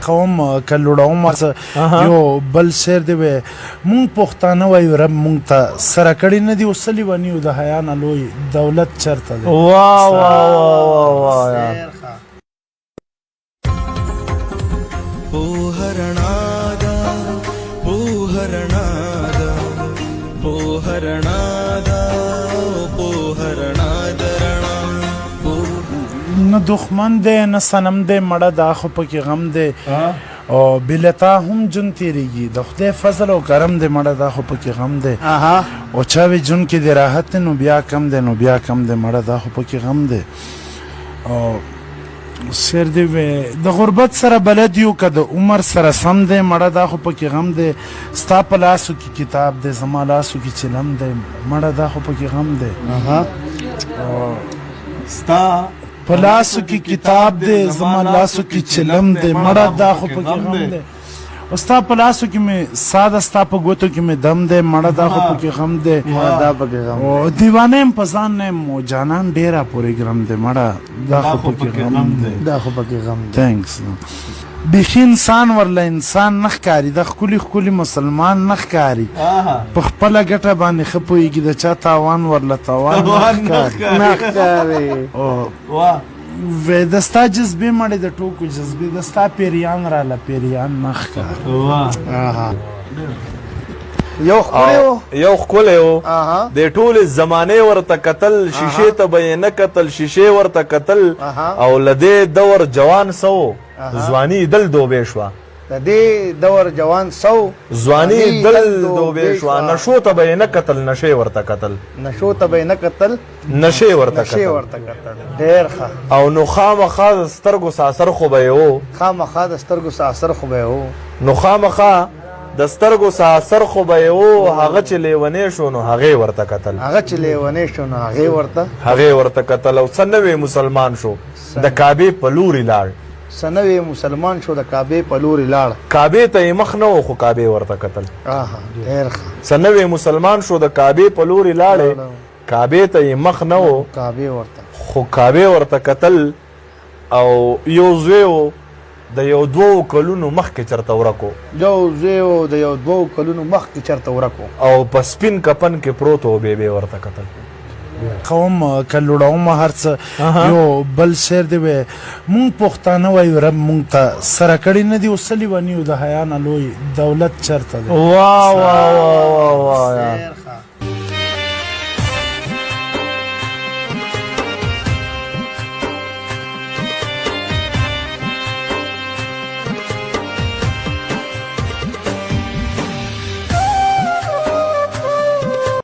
کوم کلوړوم یو بل شعر دی مونږ پښتانه وایو رب مونږ ته سره کړي نه دي اوس لیونیو د حیا نه لوی دولت چرته دی واه واه واه واه نه دښمن دی نه صنم دی مړه دا خو پکې غم دی او بلتا هم جون تیریږي د خدای فضل او کرم دی مړه دا خو پکې غم دی او چا وی جون کې دی راحت نو بیا کم دی نو بیا کم دی مړه دا خو پکې غم دی او شعر دی د غربت سره بلد یو که د عمر سره سم دی مړه دا خو پکې غم دی ستا په لاسو کې کتاب دی زما لاسو کې چلم دی مړه دا خو پکې غم دی ستا په لاسو کې کتاب دی زما لاسو کې چلم دی مړه دا خو پکې غم دی او ستا په لاسو کې مې ساده ستا په ګوتو کې مې دم دی مړه دا خو پکې غم دی او دیوانه یم په ځان نه یم او جانان ډېره پورې ګرم دی مړه دا خو پکې غم دی تھینکس بیخي انسان ورله انسان نه ښکاري د ښکلي ښکلي مسلمان نه ښکاري په خپله ګټه باندې ښه پوهېږي د چا تاوان ورله تاوان نه ښکاري د ستا جذبې مړې د ټوکو جذبې د ستا پیریان راله پیریان نه ښکاري یو ښکلی و د ټولې زمانې ورته کتل شیشې ته به یې نه کتل شیشې ورته کتل او له دې دور جوان سو ځواني دل دوبې شوه د دې دور جوان سو ځواني دل دوبې شوه نشو ته به یې نه کتل نشې ورته کتل نشو ته به یې نه کتل نشې ورته کتل ډېر ښه او نو خامخا د سترګو ساسر خو به یې و خامخا د سترګو ساسر خو به یې و نو خامخا د سترګو ساسر خو به یې و هغه چې لیونی شو نو هغې ورته کتل هغې ورته کتل او څه نوی مسلمان شو د کعبې په لورې لاړ سنوي مسلمان شو د کعبې په لورې لاړ کعبې ته یې مخ نه و خو کعبې ورته کتل ډېر ښه سنوي مسلمان شو د کعبې په لورې لاړې کعبې ته یې مخ نه و خو کعبې ورته کتل او یو زوی و د یو دوو کلونو مخکې چرته ورکو او په سپین کپن کې پروت و بیبې ورته کتل قوم کلوړوم هر څه یو بل شعر دی مونږ پښتانه وایو رب مونږ ته سره کړي نه دي اوس لیونیو د حیا نه لوی دولت چرته دی واه واه واه واه